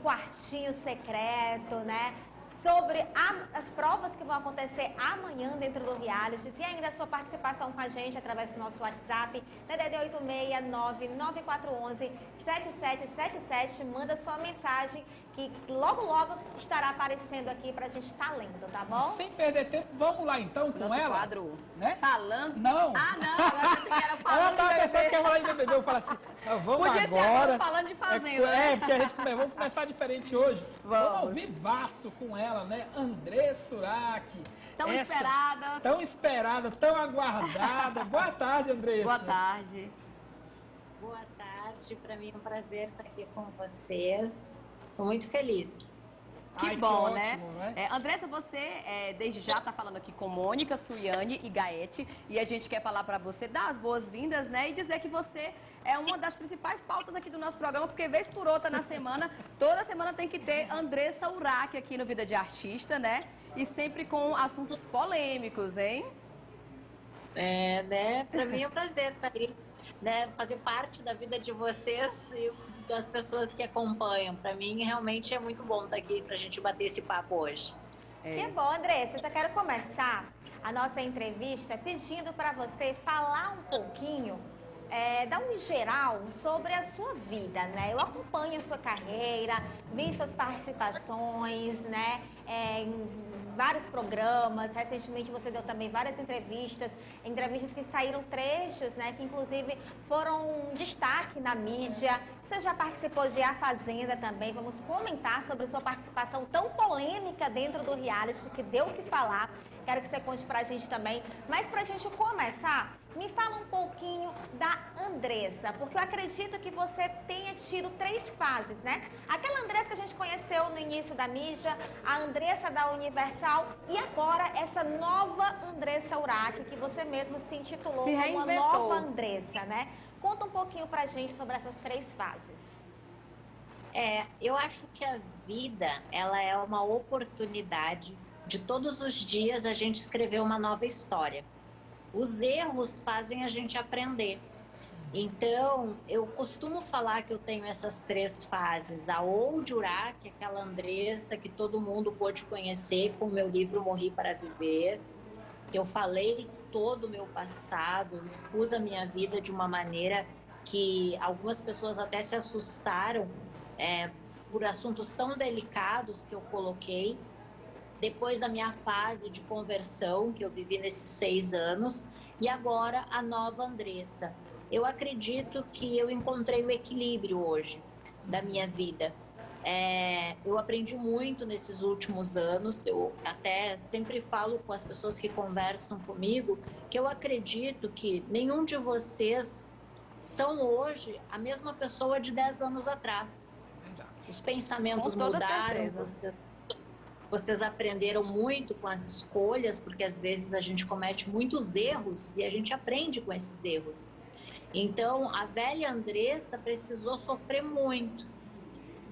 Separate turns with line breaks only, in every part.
quartinho secreto, né? Sobre as provas que vão acontecer amanhã dentro do reality. Tem ainda a sua participação com a gente através do nosso WhatsApp, DDD 869-9411-7777. Manda sua mensagem que logo estará aparecendo aqui pra gente estar lendo, tá bom?
Sem perder tempo, vamos lá então com
Nosso
ela.
quadro,
né?
Falando.
Não.
Ah, não, agora você quer falando.
Ela tava
de
pensando que
BBB.
ia falar de BBB. Eu falo assim, vamos
Podia ser
agora.
falando de Fazenda, né?
Porque a gente vamos começar diferente hoje.
Vamos.
Ao vivaço com ela, né? Andressa Urach.
Tão esperada.
Tão esperada, tão aguardada. Boa tarde, Andressa.
Boa tarde.
Boa tarde, para mim é um prazer estar aqui com vocês. Estou muito feliz.
Que
Ai,
bom,
que
né?
ótimo, né?
Andressa, você desde já está falando aqui com Mônica, Suiane e Gaete, e a gente quer falar para você dar as boas-vindas, né? E dizer que você é uma das principais pautas aqui do nosso programa, porque vez por outra na semana, toda semana tem que ter Andressa Urach aqui no Vida de Artista, né? E sempre com assuntos polêmicos, hein?
Né? Para mim é um prazer estar aí, né? Fazer parte da vida de vocês e das pessoas que acompanham. Para mim realmente é muito bom estar aqui para a gente bater esse papo hoje.
Que bom, Andressa. Eu já quero começar a nossa entrevista pedindo para você falar um pouquinho, dar um geral sobre a sua vida, né? Eu acompanho a sua carreira, vi suas participações, né? Em vários programas. Recentemente você deu também várias entrevistas que saíram trechos, né? Que inclusive foram um destaque na mídia. Você já participou de A Fazenda também. Vamos comentar sobre sua participação tão polêmica dentro do reality, que deu o que falar. Quero que você conte pra gente também. Mas pra gente começar, me fala um pouquinho da Andressa, porque eu acredito que você tenha tido 3 fases, né? Aquela Andressa que a gente conheceu no início da mídia, a Andressa da Universal e agora essa nova Andressa Urach, que você mesmo se intitulou
Se
como uma
reinventou.
nova Andressa, né? Conta um pouquinho pra gente sobre essas 3 fases.
Eu acho que a vida, ela é uma oportunidade de todos os dias a gente escrever uma nova história. Os erros fazem a gente aprender. Então, eu costumo falar que eu tenho essas 3 fases. A Old Urach, aquela Andressa que todo mundo pôde conhecer com o meu livro Morri para Viver, que eu falei todo o meu passado, expus a minha vida de uma maneira que algumas pessoas até se assustaram por assuntos tão delicados que eu coloquei. Depois da minha fase de conversão, que eu vivi nesses 6 anos, e agora a nova Andressa. Eu acredito que eu encontrei o equilíbrio hoje da minha vida. Eu aprendi muito nesses últimos anos, eu até sempre falo com as pessoas que conversam comigo, que eu acredito que nenhum de vocês são hoje a mesma pessoa de 10 anos atrás. Os pensamentos
Com toda
mudaram,
certeza.
vocês aprenderam muito com as escolhas, porque às vezes a gente comete muitos erros e a gente aprende com esses erros. Então, a velha Andressa precisou sofrer muito.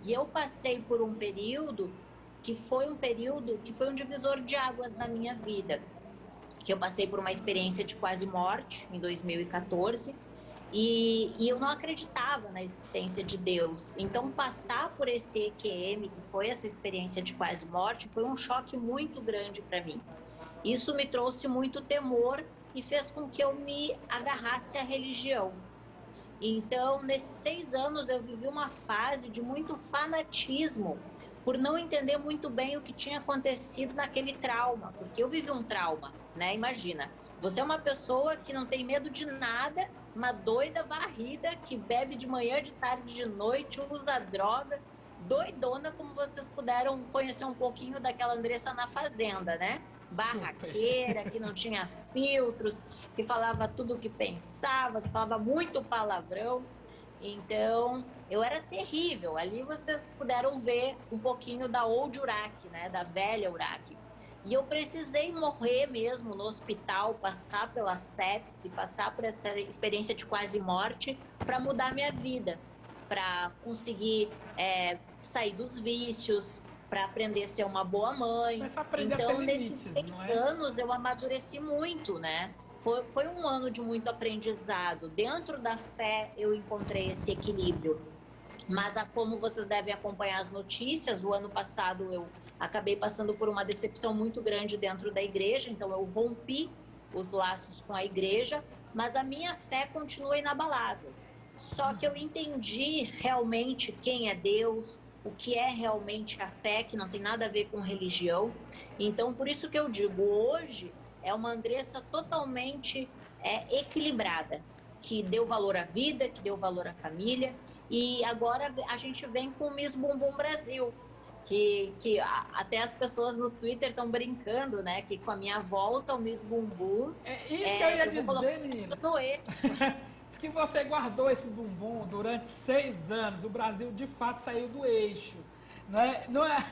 E eu passei por um período que foi um divisor de águas na minha vida. Que eu passei por uma experiência de quase morte em 2014. E eu não acreditava na existência de Deus. Então, passar por esse EQM, que foi essa experiência de quase morte, foi um choque muito grande para mim. Isso me trouxe muito temor e fez com que eu me agarrasse à religião. Então, nesses 6 anos, eu vivi uma fase de muito fanatismo, por não entender muito bem o que tinha acontecido naquele trauma, porque eu vivi um trauma, né? Imagina. Você é uma pessoa que não tem medo de nada, uma doida varrida, que bebe de manhã, de tarde, de noite, usa droga, doidona, como vocês puderam conhecer um pouquinho daquela Andressa na Fazenda, né? Barraqueira, que não tinha filtros, que falava tudo o que pensava, que falava muito palavrão. Então, eu era terrível. Ali vocês puderam ver um pouquinho da Old Urach, né? Da velha Urach. E eu precisei morrer mesmo no hospital, passar pela sepse, passar por essa experiência de quase morte para mudar minha vida, para conseguir sair dos vícios, para aprender a ser uma boa mãe.
Mas aprender a
Então,
ter
nesses
limites,
6
não é?
anos, eu amadureci muito, né? Foi um ano de muito aprendizado. Dentro da fé, eu encontrei esse equilíbrio. Mas como vocês devem acompanhar as notícias, o ano passado eu acabei passando por uma decepção muito grande dentro da igreja, então eu rompi os laços com a igreja, mas a minha fé continua inabalável. Só que eu entendi realmente quem é Deus, o que é realmente a fé, que não tem nada a ver com religião. Então, por isso que eu digo, hoje é uma Andressa totalmente equilibrada, que deu valor à vida, que deu valor à família. E agora a gente vem com o Miss Bumbum Brasil, que até as pessoas no Twitter estão brincando, né? Que com a minha volta ao Miss Bumbum...
É isso que eu ia dizer, menina.
No eixo.
Diz que você guardou esse bumbum durante 6 anos. O Brasil, de fato, saiu do eixo. Não é?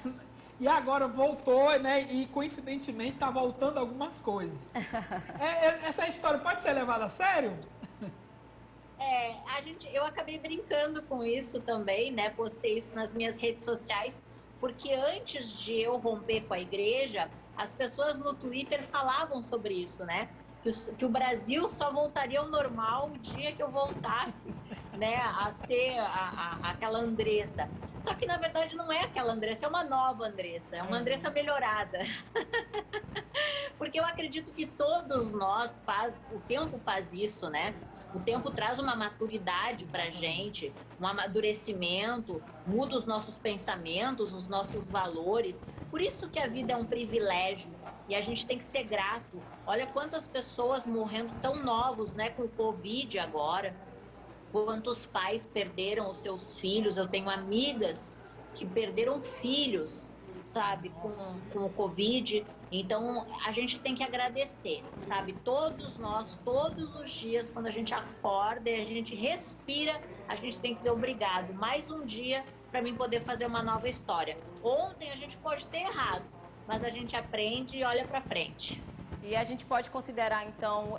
E agora voltou, né? E, coincidentemente, está voltando algumas coisas. Essa história pode ser levada a sério?
Eu acabei brincando com isso também, né? Postei isso nas minhas redes sociais, porque antes de eu romper com a igreja, as pessoas no Twitter falavam sobre isso, né? Que o Brasil só voltaria ao normal o dia que eu voltasse, né, a ser aquela Andressa. Só que, na verdade, não é aquela Andressa, é uma nova Andressa, é uma Andressa melhorada. Porque eu acredito que todos nós, o tempo faz isso, né? O tempo traz uma maturidade pra gente, um amadurecimento, muda os nossos pensamentos, os nossos valores. Por isso que a vida é um privilégio e a gente tem que ser grato. Olha quantas pessoas morrendo tão novos, né, com o Covid agora. Quantos pais perderam os seus filhos. Eu tenho amigas que perderam filhos, sabe, com o Covid. Então, a gente tem que agradecer, sabe? Todos nós, todos os dias, quando a gente acorda e a gente respira, a gente tem que dizer obrigado. Mais um dia para mim poder fazer uma nova história. Ontem a gente pode ter errado, mas a gente aprende e olha para frente.
E a gente pode considerar, então,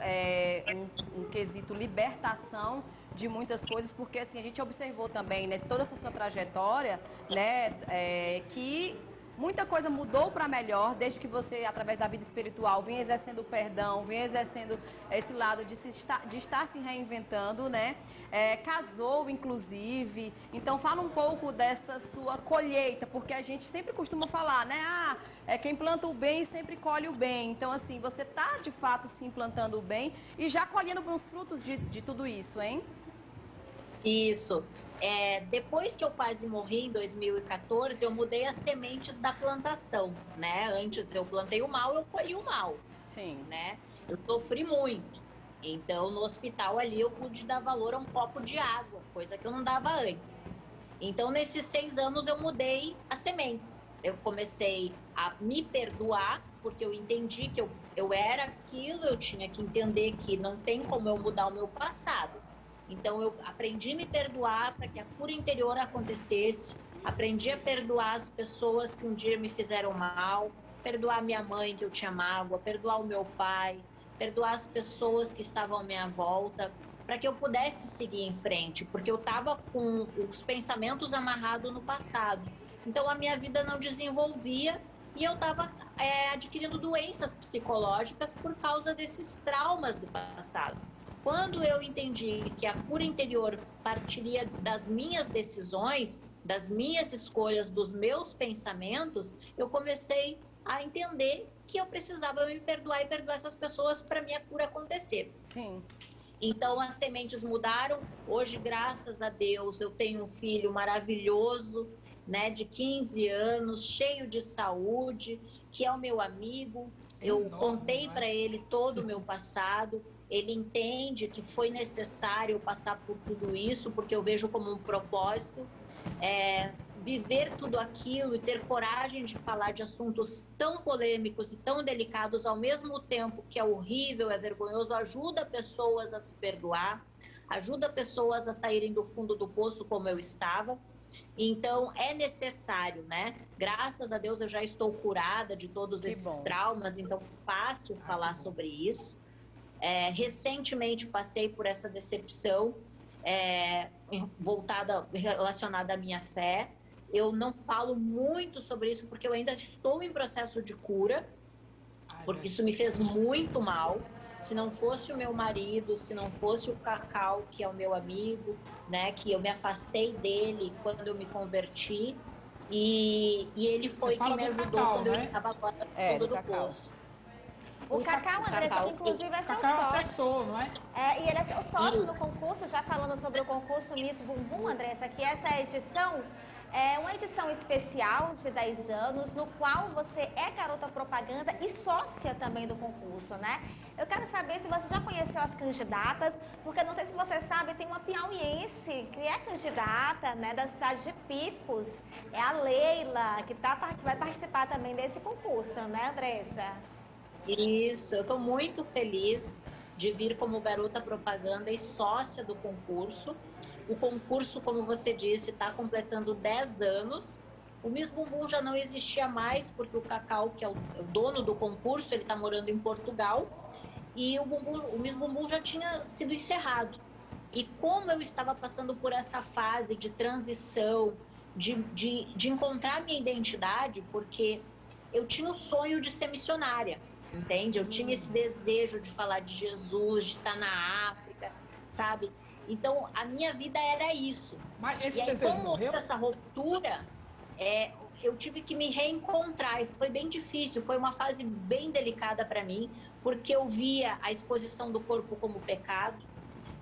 um quesito libertação de muitas coisas, porque assim, a gente observou também, né, toda essa sua trajetória, né, que muita coisa mudou para melhor desde que você, através da vida espiritual, vem exercendo o perdão, vem exercendo esse lado de estar se reinventando, né? Casou, inclusive. Então, fala um pouco dessa sua colheita, porque a gente sempre costuma falar, né? Quem planta o bem sempre colhe o bem. Então, assim, você está, de fato, se implantando o bem e já colhendo os frutos de tudo isso, hein?
Isso. Depois que eu quase morri em 2014, eu mudei as sementes da plantação, né? Antes eu plantei o mal, eu colhi o mal.
Sim.
Né? Eu sofri muito. Então, no hospital ali, eu pude dar valor a um copo de água, coisa que eu não dava antes. Então, nesses 6 anos, eu mudei as sementes. Eu comecei a me perdoar, porque eu entendi que eu era aquilo, eu tinha que entender que não tem como eu mudar o meu passado. Então, eu aprendi a me perdoar para que a cura interior acontecesse, aprendi a perdoar as pessoas que um dia me fizeram mal, perdoar minha mãe que eu tinha mágoa, perdoar o meu pai, perdoar as pessoas que estavam à minha volta, para que eu pudesse seguir em frente, porque eu estava com os pensamentos amarrados no passado. Então, a minha vida não desenvolvia e eu estava adquirindo doenças psicológicas por causa desses traumas do passado. Quando eu entendi que a cura interior partiria das minhas decisões, das minhas escolhas, dos meus pensamentos, eu comecei a entender que eu precisava me perdoar e perdoar essas pessoas para minha cura acontecer.
Sim.
Então, as sementes mudaram. Hoje, graças a Deus, eu tenho um filho maravilhoso, né, de 15 anos, cheio de saúde, que é o meu amigo. Eu contei para ele todo o meu passado. Ele entende que foi necessário passar por tudo isso, porque eu vejo como um propósito. Viver tudo aquilo e ter coragem de falar de assuntos tão polêmicos e tão delicados ao mesmo tempo, que é horrível, é vergonhoso, ajuda pessoas a se perdoar, ajuda pessoas a saírem do fundo do poço como eu estava. Então, é necessário, né? Graças a Deus eu já estou curada de todos esses traumas, então é fácil falar sobre isso. Recentemente passei por essa decepção relacionada à minha fé. Eu não falo muito sobre isso porque eu ainda estou em processo de cura, porque isso me fez muito mal. se não fosse o meu marido, se não fosse o Cacau, que é o meu amigo, né, que eu me afastei dele quando eu me converti, e ele foi quem me ajudou
Cacau,
quando
né?
eu estava agora no fundo do poço.
O Cacau, Andressa,
Cacau,
que inclusive é seu
Cacau é
sócio.
assessor, não é?
E ele é seu sócio no concurso, já falando sobre o concurso Miss Bumbum, Andressa, que essa edição é uma edição especial de 10 anos, no qual você é garota propaganda e sócia também do concurso, né? Eu quero saber se você já conheceu as candidatas, porque não sei se você sabe, tem uma piauiense que é candidata, né, da cidade de Picos, é a Leila, que vai participar também desse concurso, né, Andressa?
Isso, eu estou muito feliz de vir como garota propaganda e sócia do concurso. O concurso, como você disse, está completando 10 anos. O Miss Bumbum já não existia mais, porque o Cacau, que é o dono do concurso, ele está morando em Portugal, e o Miss Bumbum já tinha sido encerrado. E como eu estava passando por essa fase de transição, de encontrar minha identidade, porque eu tinha o sonho de ser missionária, entende? Eu tinha esse desejo de falar de Jesus, de estar na África, sabe? Então, a minha vida era isso.
Mas esse
e aí,
desejo
como
morreu?
essa ruptura, eu tive que me reencontrar. E foi bem difícil, foi uma fase bem delicada para mim, porque eu via a exposição do corpo como pecado.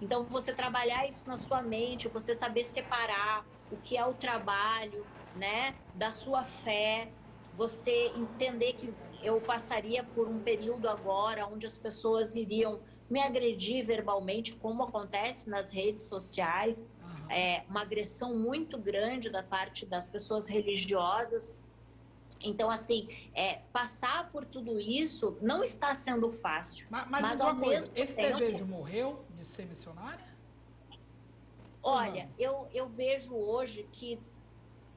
Então, você trabalhar isso na sua mente, você saber separar o que é o trabalho, né, da sua fé, você entender que eu passaria por um período agora onde as pessoas iriam me agredir verbalmente, como acontece nas redes sociais, uma agressão muito grande da parte das pessoas religiosas. Então, assim, passar por tudo isso não está sendo fácil.
Mas
ao
uma coisa,
mesmo
esse
tempo,
desejo morreu de ser missionária?
olha, eu vejo hoje que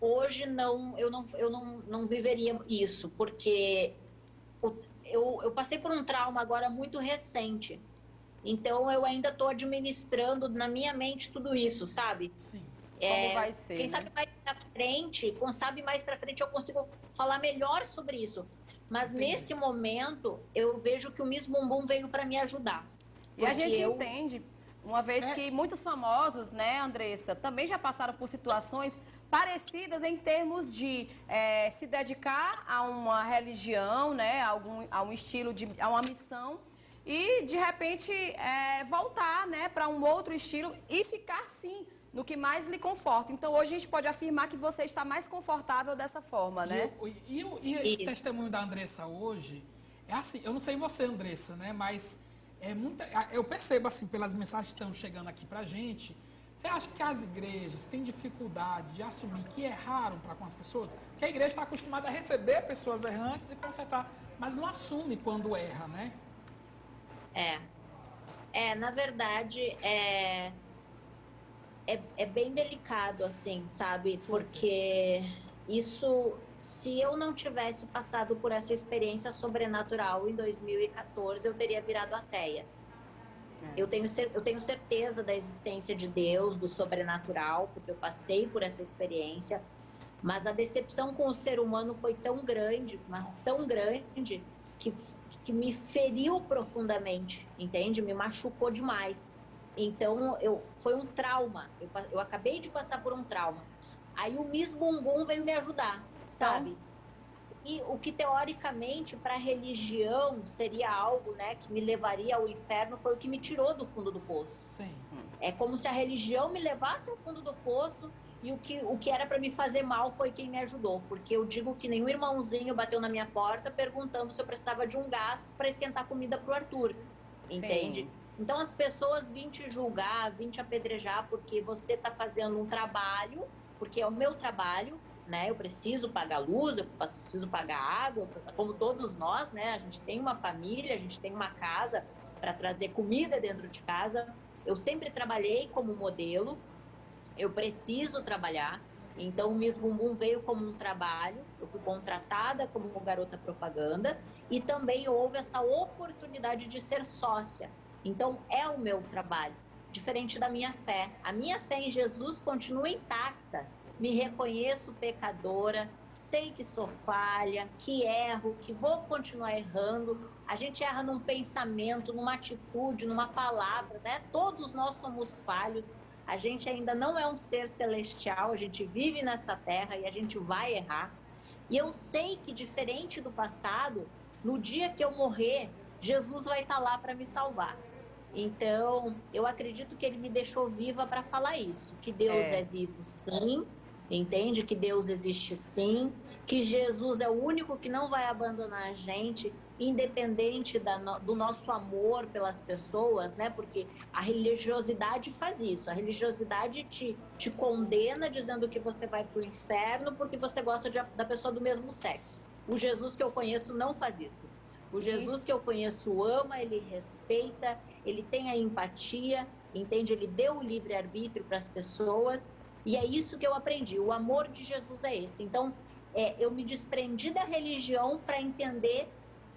hoje eu não viveria isso, porque eu passei por um trauma agora muito recente. Então, eu ainda estou administrando na minha mente tudo isso, sabe?
Sim.
Como vai ser,
Quem
né?
sabe mais pra frente eu consigo falar melhor sobre isso. Mas
Entendi.
nesse momento, eu vejo que o Miss Bumbum veio para me ajudar.
E a
Porque
gente entende, uma vez que muitos famosos, né, Andressa, também já passaram por situações parecidas em termos de se dedicar a uma religião, né, a um estilo, a uma missão, e de repente voltar, né, para um outro estilo e ficar sim no que mais lhe conforta. Então hoje a gente pode afirmar que você está mais confortável dessa forma, né?
E esse testemunho da Andressa hoje, é assim, eu não sei você, Andressa, né, mas eu percebo assim, pelas mensagens que estão chegando aqui pra gente, você acha que as igrejas têm dificuldade de assumir que erraram para com as pessoas? Porque a igreja está acostumada a receber pessoas errantes e consertar, mas não assume quando erra, né?
na verdade, é bem delicado, assim, sabe? Porque isso, se eu não tivesse passado por essa experiência sobrenatural em 2014, eu teria virado ateia. Eu tenho certeza da existência de Deus, do sobrenatural, porque eu passei por essa experiência, mas a decepção com o ser humano foi tão grande, mas tão grande, que me feriu profundamente, entende? Me machucou demais. Então, foi um trauma. Eu acabei de passar por um trauma. Aí o Miss Bumbum veio me ajudar, sabe? E o que teoricamente para a religião seria algo, né, que me levaria ao inferno, foi o que me tirou do fundo do poço.
Sim.
É como se a religião me levasse ao fundo do poço e o que era para me fazer mal foi quem me ajudou. Porque eu digo que nenhum irmãozinho bateu na minha porta perguntando se eu precisava de um gás para esquentar comida pro Arthur, entende?
Sim.
Então as pessoas vêm te julgar, vêm te apedrejar porque você está fazendo um trabalho, porque é o meu trabalho, né? Eu preciso pagar luz, eu preciso pagar água, como todos nós, né? A gente tem uma família, a gente tem uma casa para trazer comida dentro de casa. Eu sempre trabalhei como modelo, eu preciso trabalhar. Então, o Miss Bumbum veio como um trabalho, eu fui contratada como garota propaganda e também houve essa oportunidade de ser sócia. Então, é o meu trabalho, diferente da minha fé. A minha fé em Jesus continua intacta. Me reconheço pecadora, sei que sou falha, que erro, que vou continuar errando. A gente erra num pensamento, numa atitude, numa palavra, né? Todos nós somos falhos. A gente ainda não é um ser celestial, a gente vive nessa terra e a gente vai errar. E eu sei que, diferente do passado, no dia que eu morrer, Jesus vai estar lá para me salvar. Então, eu acredito que ele me deixou viva para falar isso, que Deus é vivo sim, entende? Que Deus existe sim, que Jesus é o único que não vai abandonar a gente, independente do nosso amor pelas pessoas, né? Porque a religiosidade faz isso, a religiosidade te condena dizendo que você vai para o inferno porque você gosta da pessoa do mesmo sexo. O Jesus que eu conheço não faz isso. O Jesus que eu conheço ama, ele respeita, ele tem a empatia, entende? Ele deu o livre-arbítrio para as pessoas e é isso que eu aprendi. O amor de Jesus é esse. Então, eu me desprendi da religião para entender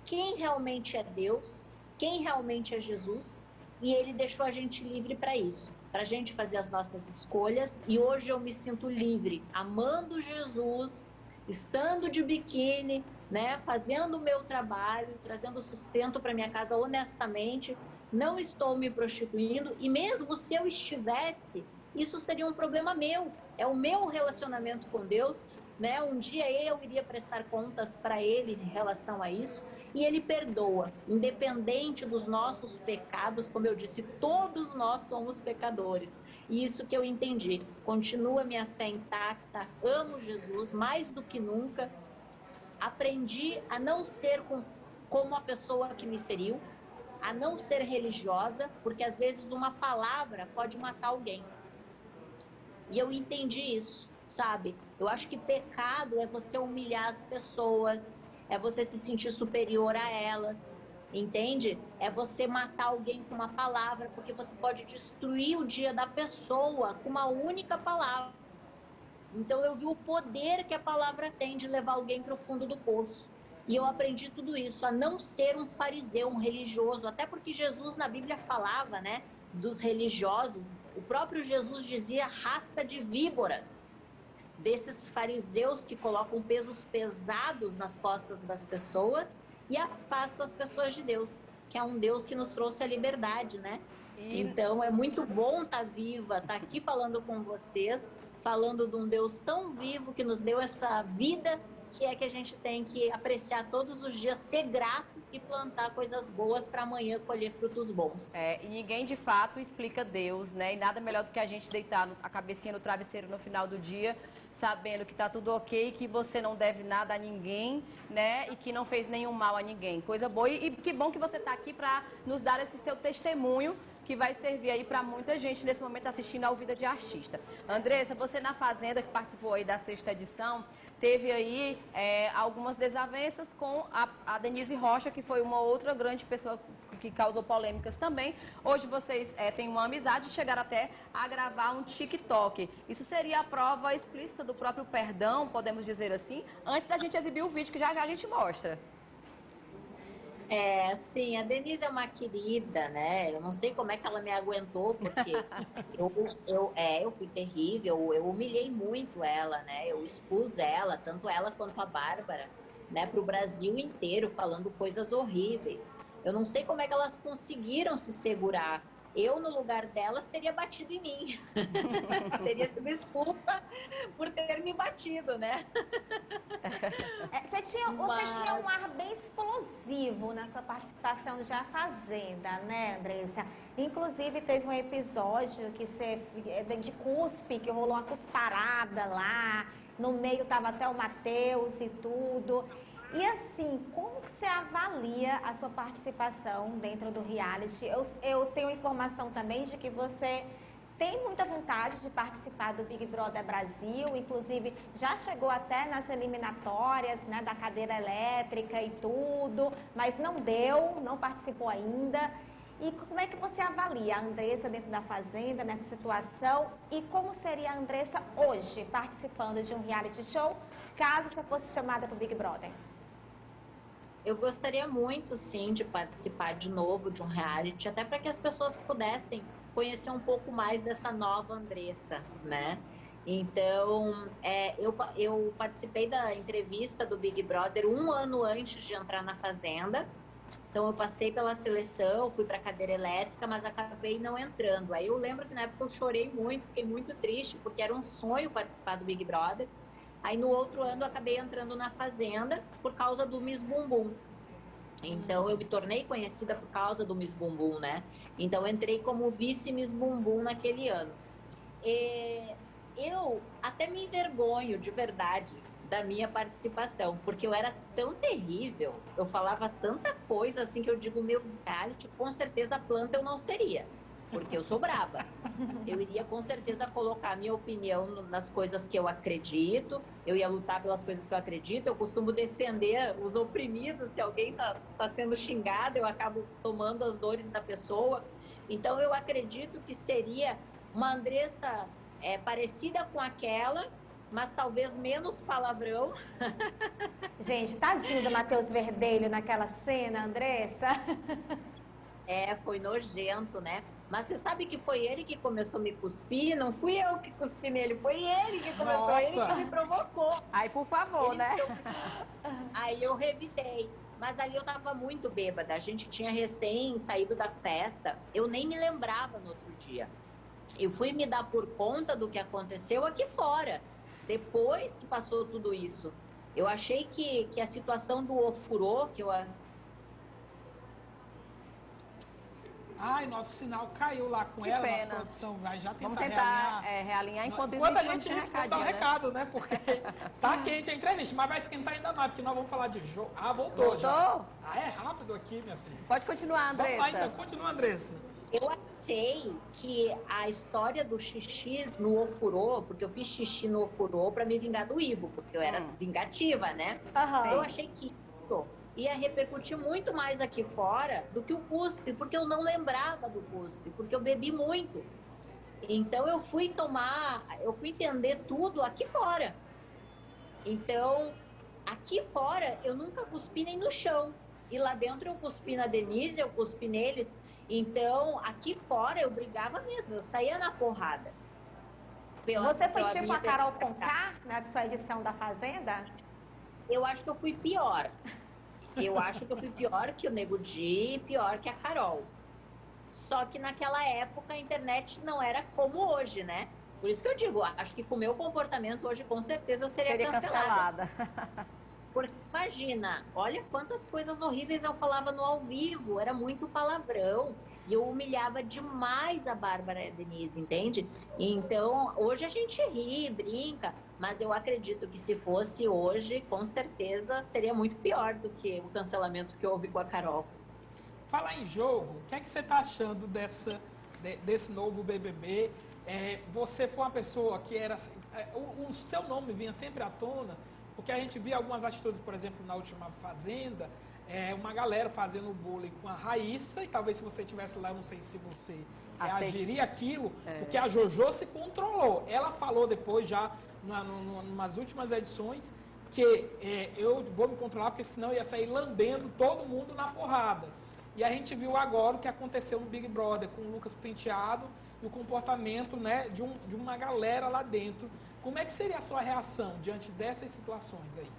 quem realmente é Deus, quem realmente é Jesus, e ele deixou a gente livre para isso, para a gente fazer as nossas escolhas. E hoje eu me sinto livre, amando Jesus, estando de biquíni, né, fazendo o meu trabalho, trazendo sustento para minha casa honestamente, não estou me prostituindo, e mesmo se eu estivesse, isso seria um problema meu, é o meu relacionamento com Deus, né? Um dia eu iria prestar contas para ele em relação a isso, e ele perdoa, independente dos nossos pecados, como eu disse, todos nós somos pecadores. E isso que eu entendi. Continua minha fé intacta, amo Jesus mais do que nunca. Aprendi a não ser como a pessoa que me feriu, a não ser religiosa, porque às vezes uma palavra pode matar alguém. E eu entendi isso, sabe? Eu acho que pecado é você humilhar as pessoas, é você se sentir superior a elas, entende? É você matar alguém com uma palavra, porque você pode destruir o dia da pessoa com uma única palavra. Então eu vi o poder que a palavra tem de levar alguém para o fundo do poço. E eu aprendi tudo isso, a não ser um fariseu, um religioso, até porque Jesus na Bíblia falava, né, dos religiosos. O próprio Jesus dizia raça de víboras, desses fariseus que colocam pesos pesados nas costas das pessoas e afastam as pessoas de Deus, que é um Deus que nos trouxe a liberdade, né? Então é muito bom estar viva, estar aqui falando com vocês, falando de um Deus tão vivo que nos deu essa vida, que é que a gente tem que apreciar todos os dias, ser grato e plantar coisas boas para amanhã colher frutos bons.
E ninguém de fato explica Deus, né? E nada melhor do que a gente deitar a cabecinha no travesseiro no final do dia, sabendo que tá tudo ok, que você não deve nada a ninguém, né? E que não fez nenhum mal a ninguém. Coisa boa. E que bom que você tá aqui para nos dar esse seu testemunho, que vai servir aí para muita gente nesse momento assistindo ao Vida de Artista. Andressa, você na Fazenda, que participou aí da 6ª edição, teve aí algumas desavenças com a Denise Rocha, que foi uma outra grande pessoa que causou polêmicas também. Hoje vocês têm uma amizade e chegaram até a gravar um TikTok. Isso seria a prova explícita do próprio perdão, podemos dizer assim, antes da gente exibir o vídeo que já já a gente mostra.
Sim, a Denise é uma querida, né? Eu não sei como é que ela me aguentou, porque eu fui terrível, eu humilhei muito ela, né? Eu expus ela, tanto ela quanto a Bárbara, né, para o Brasil inteiro, falando coisas horríveis. Eu não sei como é que elas conseguiram se segurar. Eu, no lugar delas, teria batido em mim. Teria sido expulsa por ter me batido, né?
Você tinha um ar bem explosivo na sua participação já Fazenda, né, Andressa? Inclusive, teve um episódio de cuspe, que rolou uma cusparada lá. No meio estava até o Matheus e tudo. E assim, como que você avalia a sua participação dentro do reality? Eu tenho informação também de que você tem muita vontade de participar do Big Brother Brasil, inclusive já chegou até nas eliminatórias, né, da cadeira elétrica e tudo, mas não deu, não participou ainda. E como é que você avalia a Andressa dentro da Fazenda, nessa situação? E como seria a Andressa hoje, participando de um reality show, caso você fosse chamada para o Big Brother?
Eu gostaria muito, sim, de participar de novo de um reality, até para que as pessoas pudessem conhecer um pouco mais dessa nova Andressa, né? Então, eu participei da entrevista do Big Brother um ano antes de entrar na Fazenda. Então, eu passei pela seleção, fui para a cadeira elétrica, mas acabei não entrando. Aí eu lembro que na época eu chorei muito, fiquei muito triste, porque era um sonho participar do Big Brother. Aí no outro ano eu acabei entrando na Fazenda por causa do Miss Bumbum. Então, eu me tornei conhecida por causa do Miss Bumbum, né? Então, eu entrei como vice Miss Bumbum naquele ano. Eu até me envergonho, de verdade, da minha participação, porque eu era tão terrível, eu falava tanta coisa assim que eu digo, meu reality, com certeza planta eu não seria, porque eu sou braba. Eu iria com certeza colocar a minha opinião nas coisas que eu acredito, eu ia lutar pelas coisas que eu acredito, eu costumo defender os oprimidos, se alguém tá sendo xingado, eu acabo tomando as dores da pessoa. Então eu acredito que seria uma Andressa parecida com aquela, mas talvez menos palavrão.
Gente, tadinho do Matheus Verdelho naquela cena, Andressa.
Foi nojento, né? Mas você sabe que foi ele que começou a me cuspir, não fui eu que cuspi nele, foi ele que começou,
Nossa.
ele que me provocou.
Aí, por favor, né?
Aí eu revidei. Mas ali eu tava muito bêbada, a gente tinha recém saído da festa, eu nem me lembrava no outro dia. Eu fui me dar por conta do que aconteceu aqui fora, depois que passou tudo isso. Eu achei que a situação do ofurô, que eu...
Ai, nosso sinal caiu lá com
Que
ela,
pena.
nossa produção vai já tentar
Vamos tentar
realinhar.
realinhar enquanto
Enquanto a
existe
gente
um
responde ao
recadinho, né?
recado, né? Porque tá quente a entrevista, mas vai esquentar ainda não, porque nós vamos falar de jogo. Ah, voltou já.
Voltou?
Ah, é rápido aqui, minha filha.
Pode continuar,
Vamos lá,
Andressa.
então. Continua, Andressa.
Eu achei que a história do xixi no ofurô, porque eu fiz xixi no ofurô para me vingar do Ivo, porque eu era vingativa, né?
Aham.
Eu achei que isso ia repercutir muito mais aqui fora do que o cuspe, porque eu não lembrava do cuspe, porque eu bebi muito. Então eu fui entender tudo aqui fora. Então, aqui fora eu nunca cuspi nem no chão. E lá dentro eu cuspi na Denise, eu cuspi neles. Então, aqui fora eu brigava mesmo, eu saía na porrada.
Você foi
pela
tipo
minha
a Carol Conká na sua edição da Fazenda?
Eu acho que eu fui pior. Eu acho que eu fui pior que o Nego Di e pior que a Carol. Só que naquela época a internet não era como hoje, né? Por isso que eu digo, acho que com o meu comportamento hoje, com certeza, eu seria cancelada. Porque imagina, olha quantas coisas horríveis eu falava no ao vivo, era muito palavrão. E eu humilhava demais a Bárbara e a Denise, entende? Então, hoje a gente ri, brinca, mas eu acredito que se fosse hoje, com certeza seria muito pior do que o cancelamento que houve com a Carol.
Falar em jogo, o que é que você está achando desse novo BBB? Você foi uma pessoa que era... o seu nome vinha sempre à tona, porque a gente via algumas atitudes, por exemplo, na última Fazenda, uma galera fazendo bullying com a Raíssa, e talvez se você estivesse lá, eu não sei se você reagiria aquilo, porque a Jojo se controlou. Ela falou depois, já nas últimas edições, que eu vou me controlar, porque senão eu ia sair lambendo todo mundo na porrada. E a gente viu agora o que aconteceu no Big Brother com o Lucas Penteado e o comportamento, né, de uma galera lá dentro. Como é que seria a sua reação diante dessas situações aí?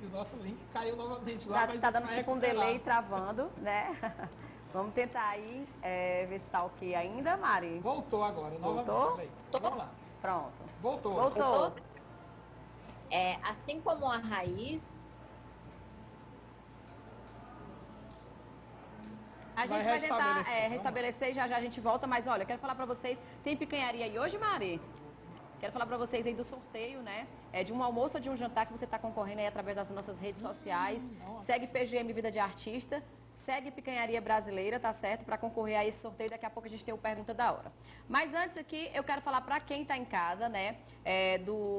E o nosso link caiu novamente lá.
Tá dando tipo um delay travando, né? Vamos tentar aí ver se tá ok ainda, Mari.
Voltou agora,
Voltou?
novamente. Vamos lá.
Pronto.
Voltou.
Assim como a Raiz...
A gente vai tentar restabelecer, já a gente volta, mas olha, quero falar pra vocês, tem picanharia aí hoje, Mari? Quero falar pra vocês aí do sorteio, né? De um almoço ou de um jantar que você tá concorrendo aí através das nossas redes sociais.
Nossa.
Segue PGM Vida de Artista, segue Picanharia Brasileira, tá certo? Pra concorrer a esse sorteio, daqui a pouco a gente tem o Pergunta da Hora. Mas antes aqui, eu quero falar pra quem tá em casa, né?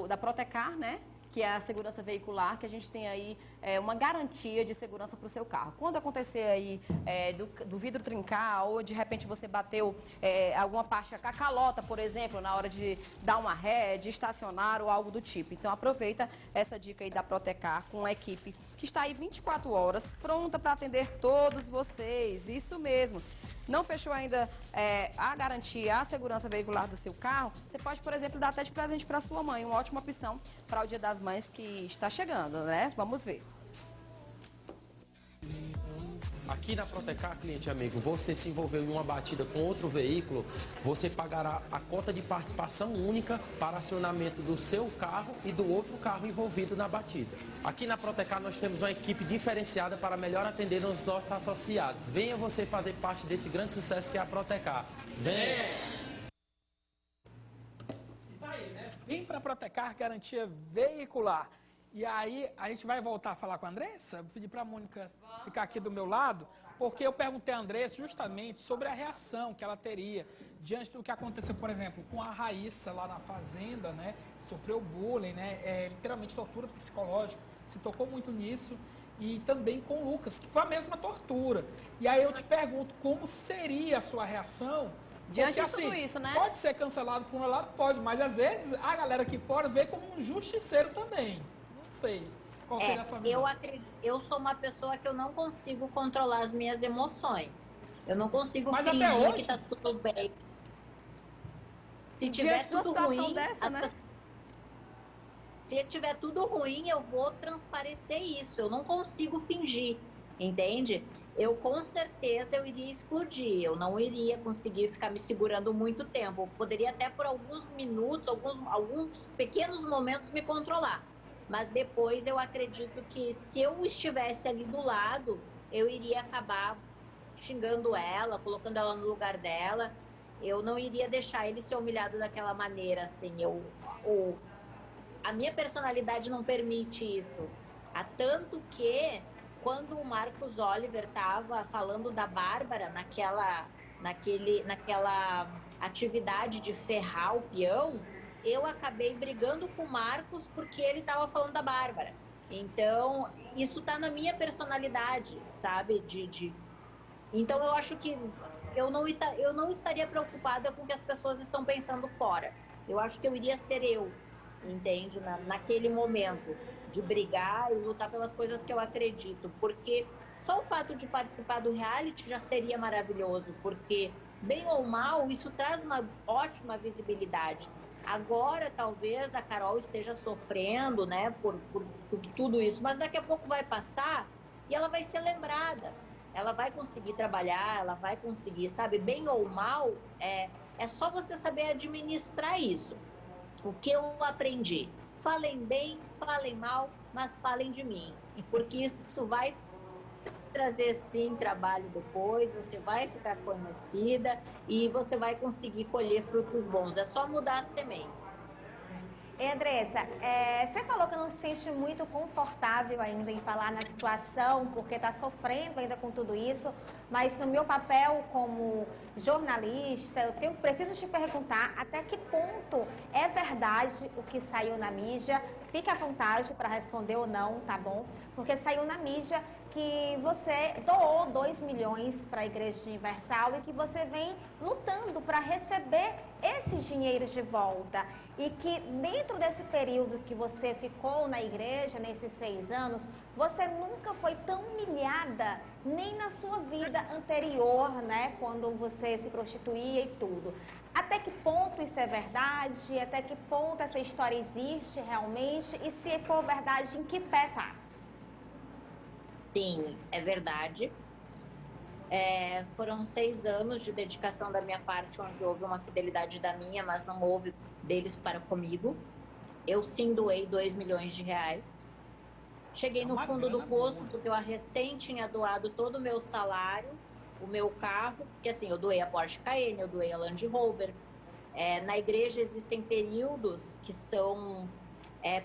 Da Protecar, né? Que é a segurança veicular, que a gente tem aí uma garantia de segurança para o seu carro. Quando acontecer aí do vidro trincar ou de repente você bateu alguma parte com a calota, por exemplo, na hora de dar uma ré, de estacionar ou algo do tipo. Então aproveita essa dica aí da Protecar com a equipe que está aí 24 horas, pronta para atender todos vocês. Isso mesmo. Não fechou ainda a garantia, a segurança veicular do seu carro? Você pode, por exemplo, dar até de presente para sua mãe. Uma ótima opção para o Dia das Mães que está chegando, né? Vamos ver.
Aqui na Protecar, cliente amigo, você se envolveu em uma batida com outro veículo, você pagará a cota de participação única para acionamento do seu carro e do outro carro envolvido na batida. Aqui na Protecar nós temos uma equipe diferenciada para melhor atender os nossos associados. Venha você fazer parte desse grande sucesso que é a Protecar. Venha!
Vem para Protecar, garantia veicular. E aí, a gente vai voltar a falar com a Andressa? Vou pedir para a Mônica ficar aqui do meu lado, porque eu perguntei a Andressa justamente sobre a reação que ela teria diante do que aconteceu, por exemplo, com a Raíssa lá na fazenda, né? Sofreu bullying, né? Literalmente tortura psicológica, se tocou muito nisso. E também com o Lucas, que foi a mesma tortura. E aí eu te pergunto, como seria a sua reação?
Diante
Porque,
de tudo isso, né?
Pode ser cancelado por um lado, pode, mas às vezes a galera aqui fora vê como um justiceiro também. Não sei. Qual seria a sua visão?
Eu sou uma pessoa que eu não consigo controlar as minhas emoções. Eu não consigo
Mas
fingir
até hoje?
que tá tudo bem. Se tiver
Diante de uma
tudo
situação
ruim,
dessa, né?
se tiver tudo ruim, eu vou transparecer isso. Eu não consigo fingir, entende? Eu com certeza eu iria explodir. Eu não iria conseguir ficar me segurando muito tempo. Eu poderia até por alguns minutos, alguns pequenos momentos me controlar. Mas depois eu acredito que se eu estivesse ali do lado, eu iria acabar xingando ela, colocando ela no lugar dela. Eu não iria deixar ele ser humilhado daquela maneira, assim. A minha personalidade não permite isso. Há tanto que, quando o Marcos Oliver estava falando da Bárbara naquela atividade de ferrar o peão, eu acabei brigando com o Marcos porque ele estava falando da Bárbara. Então, isso está na minha personalidade, sabe? Então, eu acho que eu não estaria preocupada com o que as pessoas estão pensando fora. Eu acho que eu iria ser eu, entende? Naquele momento de brigar e lutar pelas coisas que eu acredito. Porque só o fato de participar do reality já seria maravilhoso, porque, bem ou mal, isso traz uma ótima visibilidade. Agora, talvez, a Carol esteja sofrendo, né, por tudo isso, mas daqui a pouco vai passar e ela vai ser lembrada. Ela vai conseguir trabalhar, ela vai conseguir, sabe, bem ou mal, é só você saber administrar isso. O que eu aprendi? Falem bem, falem mal, mas falem de mim, porque isso vai trazer, sim, trabalho depois, você vai ficar conhecida e você vai conseguir colher frutos bons. É só mudar as sementes.
Andressa, você falou que não se sente muito confortável ainda em falar na situação, porque está sofrendo ainda com tudo isso, mas no meu papel como jornalista, preciso te perguntar até que ponto é verdade o que saiu na mídia. Fique à vontade para responder ou não, tá bom? Porque saiu na mídia que você doou 2 milhões para a Igreja Universal e que você vem lutando para receber esse dinheiro de volta. E que dentro desse período que você ficou na igreja, nesses 6 anos, você nunca foi tão humilhada, nem na sua vida anterior, né? Quando você se prostituía e tudo. Até que ponto isso é verdade? Até que ponto essa história existe realmente? E se for verdade, em que pé tá?
Sim, é verdade. Foram 6 anos de dedicação da minha parte, onde houve uma fidelidade da minha, mas não houve deles para comigo. Eu sim doei 2 milhões de reais. Cheguei no fundo do poço, porque eu recém tinha doado todo o meu salário, o meu carro, porque assim, eu doei a Porsche Cayenne, eu doei a Land Rover. Na igreja existem períodos que são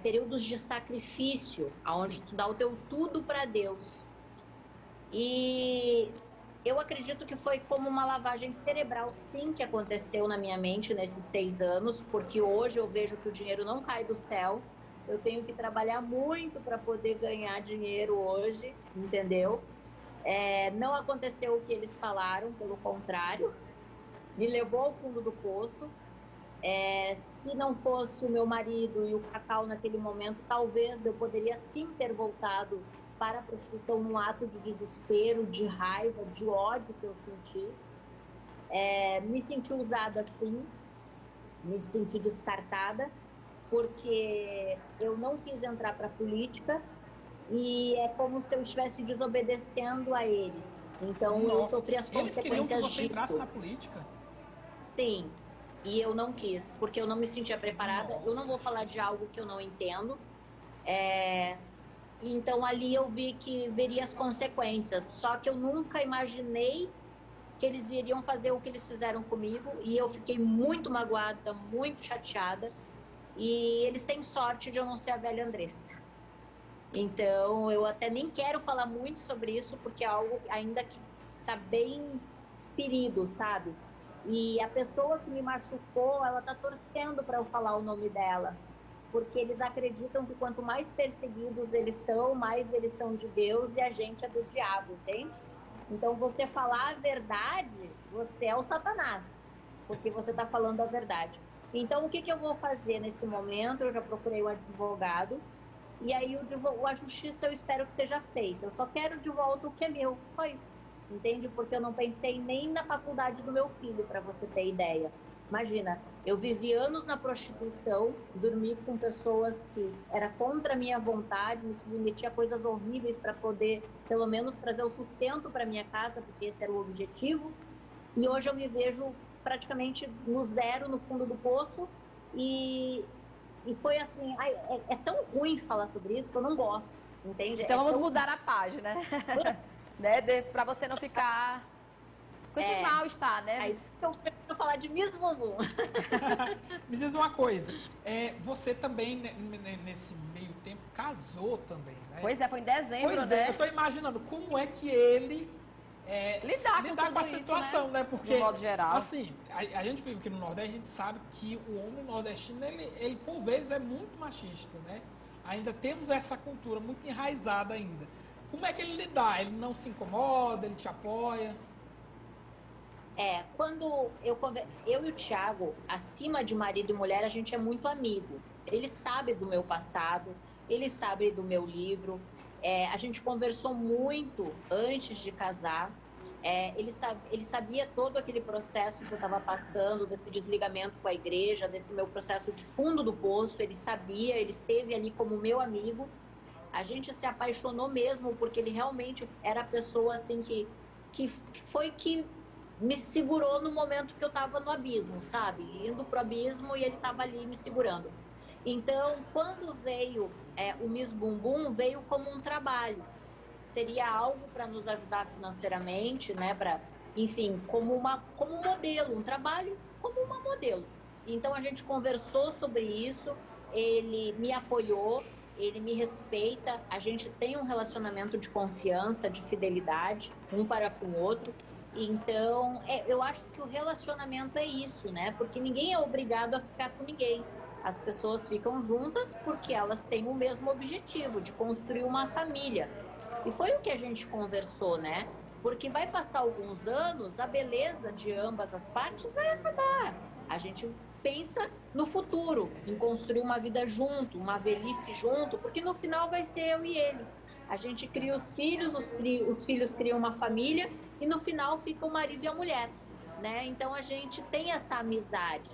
períodos de sacrifício, onde tu dá o teu tudo para Deus. E eu acredito que foi como uma lavagem cerebral, sim, que aconteceu na minha mente nesses 6 anos, porque hoje eu vejo que o dinheiro não cai do céu, eu tenho que trabalhar muito para poder ganhar dinheiro hoje, entendeu? Não aconteceu o que eles falaram, pelo contrário, me levou ao fundo do poço. Se não fosse o meu marido e o Cacau naquele momento, talvez eu poderia sim ter voltado para a prostituição num ato de desespero, de raiva, de ódio que eu senti. Me senti usada sim, me senti descartada, porque eu não quis entrar para a política e é como se eu estivesse desobedecendo a eles. Então eu sofri as
eles queriam que
consequências
você entrasse
disso.
na política?
Sim, e eu não quis, porque eu não me sentia preparada.
Nossa.
Eu não vou falar de algo que eu não entendo. Então ali eu vi que veria as consequências, só que eu nunca imaginei que eles iriam fazer o que eles fizeram comigo, e eu fiquei muito magoada, muito chateada, e eles têm sorte de eu não ser a velha Andressa. Então eu até nem quero falar muito sobre isso, porque é algo ainda que tá bem ferido, sabe? E a pessoa que me machucou, ela tá torcendo para eu falar o nome dela, porque eles acreditam que quanto mais perseguidos eles são, mais eles são de Deus e a gente é do diabo, entende? Então, você falar a verdade, você é o Satanás, porque você está falando a verdade. Então, o que eu vou fazer nesse momento? Eu já procurei um advogado, e aí a justiça eu espero que seja feita. Eu só quero de volta o que é meu, só isso, entende? Porque eu não pensei nem na faculdade do meu filho, para você ter ideia. Imagina, eu vivi anos na prostituição, dormi com pessoas que era contra a minha vontade, me submetia a coisas horríveis para poder, pelo menos, trazer o sustento para minha casa, porque esse era o objetivo. E hoje eu me vejo praticamente no zero, no fundo do poço. E foi assim, é tão ruim falar sobre isso que eu não gosto, entende?
Então vamos mudar a página, né? Para você não ficar com esse mal-estar, né?
Aí eu quero falar de Miss Bumbum.
Me diz uma coisa, você também, nesse meio tempo, casou também, né?
Pois é, foi em dezembro,
Pois
né?
eu tô imaginando como é que ele
lidar
com a
tudo
situação,
isso,
né? Porque,
de modo geral.
assim, a gente vive aqui no Nordeste, a gente sabe que o homem nordestino, ele por vezes é muito machista, né? Ainda temos essa cultura muito enraizada ainda. Como é que ele lidar? Ele não se incomoda, ele te apoia?
Quando eu e o Thiago, acima de marido e mulher, a gente é muito amigo. Ele sabe do meu passado, ele sabe do meu livro. A gente conversou muito antes de casar. Ele sabia todo aquele processo que eu estava passando, desse desligamento com a igreja, desse meu processo de fundo do poço. Ele sabia, ele esteve ali como meu amigo. A gente se apaixonou mesmo, porque ele realmente era a pessoa assim que me segurou no momento que eu estava no abismo, sabe? Indo pro abismo e ele estava ali me segurando. Então, quando veio o Miss Bumbum, veio como um trabalho. Seria algo para nos ajudar financeiramente, né? Enfim, como um modelo, um trabalho como uma modelo. Então, a gente conversou sobre isso, ele me apoiou, ele me respeita, a gente tem um relacionamento de confiança, de fidelidade, um para com o outro. Então, eu acho que o relacionamento é isso, né? Porque ninguém é obrigado a ficar com ninguém. As pessoas ficam juntas porque elas têm o mesmo objetivo, de construir uma família. E foi o que a gente conversou, né? Porque vai passar alguns anos, a beleza de ambas as partes vai acabar. A gente pensa no futuro, em construir uma vida junto, uma velhice junto, porque no final vai ser eu e ele. A gente cria os filhos, os filhos criam uma família e no final fica o marido e a mulher, né? Então a gente tem essa amizade.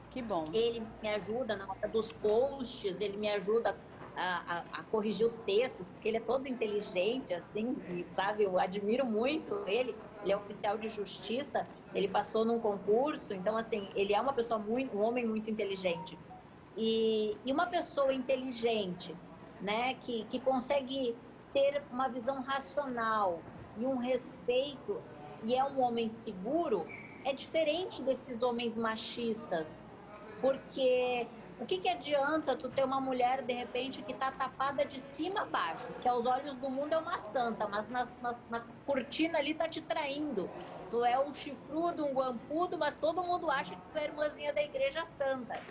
Que bom.
Ele me ajuda na hora dos posts, ele me ajuda a corrigir os textos, porque ele é todo inteligente, assim, e, sabe? Eu admiro muito ele. Ele é oficial de justiça, ele passou num concurso, então, assim, ele é uma pessoa um homem muito inteligente. E uma pessoa inteligente, né, que consegue ter uma visão racional e um respeito, e é um homem seguro, é diferente desses homens machistas, porque o que adianta tu ter uma mulher, de repente, que tá tapada de cima a baixo, que aos olhos do mundo é uma santa, mas na cortina ali tá te traindo. Tu é um chifrudo, um guampudo, mas todo mundo acha que tu é irmãzinha da igreja santa.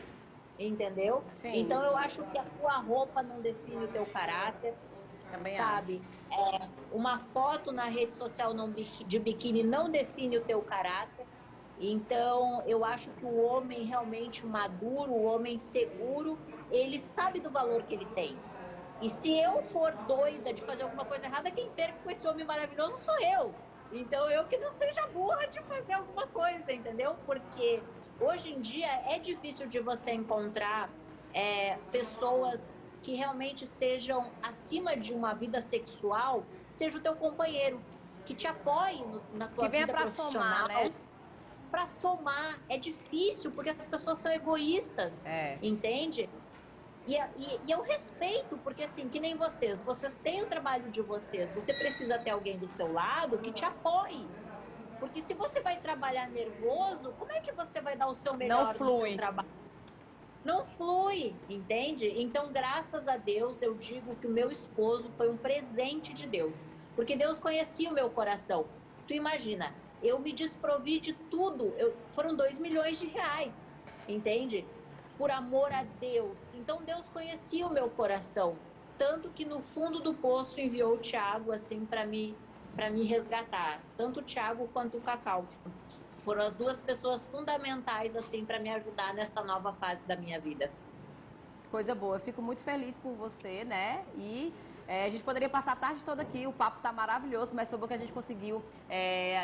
entendeu?
Sim.
Então eu acho que a tua roupa não define o teu caráter,
Também
sabe? Uma foto na rede social de biquíni não define o teu caráter. Então, eu acho que o homem realmente maduro, o homem seguro, ele sabe do valor que ele tem. E se eu for doida de fazer alguma coisa errada, quem perca com esse homem maravilhoso sou eu. Então, eu que não seja burra de fazer alguma coisa, entendeu? Porque hoje em dia é difícil de você encontrar pessoas que realmente sejam acima de uma vida sexual, seja o teu companheiro, que te apoie na tua
Que venha
vida
pra
profissional.
somar, né?
Para somar, é difícil, porque as pessoas são egoístas, entende? E eu respeito, porque assim, que nem vocês têm o trabalho de vocês, você precisa ter alguém do seu lado que te apoie. Porque se você vai trabalhar nervoso, como é que você vai dar o seu melhor no seu trabalho? Não flui, entende? Então, graças a Deus, eu digo que o meu esposo foi um presente de Deus. Porque Deus conhecia o meu coração. Tu imagina, eu me desprovi de tudo. Foram 2 milhões de reais, entende? Por amor a Deus. Então, Deus conhecia o meu coração. Tanto que no fundo do poço enviou o Tiago, assim, para me resgatar. Tanto o Tiago quanto o Cacau. Foram as duas pessoas fundamentais, assim, para me ajudar nessa nova fase da minha vida.
Coisa boa. Eu fico muito feliz por você, né? E a gente poderia passar a tarde toda aqui, o papo tá maravilhoso, mas foi bom que a gente conseguiu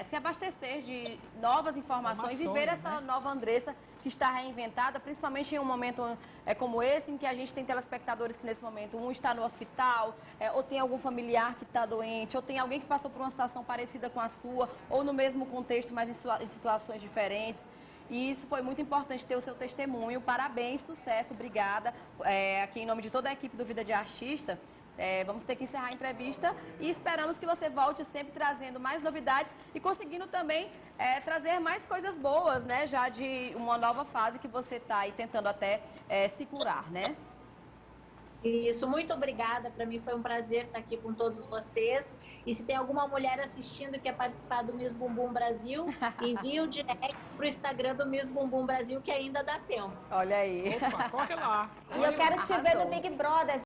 se abastecer de novas informações e ver essa nova Andressa que está reinventada, principalmente em um momento como esse, em que a gente tem telespectadores que nesse momento, um está no hospital, ou tem algum familiar que está doente, ou tem alguém que passou por uma situação parecida com a sua, ou no mesmo contexto, mas em situações diferentes. E isso foi muito importante ter o seu testemunho. Parabéns, sucesso, obrigada. Aqui em nome de toda a equipe do Vida de Artista, vamos ter que encerrar a entrevista e esperamos que você volte sempre trazendo mais novidades e conseguindo também trazer mais coisas boas, né? Já de uma nova fase que você está aí tentando até se curar, né?
Isso, muito obrigada. Para mim foi um prazer estar aqui com todos vocês. E se tem alguma mulher assistindo que quer participar do Miss Bumbum Brasil, envie o direct pro Instagram do Miss Bumbum Brasil, que ainda dá tempo.
Olha aí.
Opa, corre lá.
E eu quero te ver no Big Brother.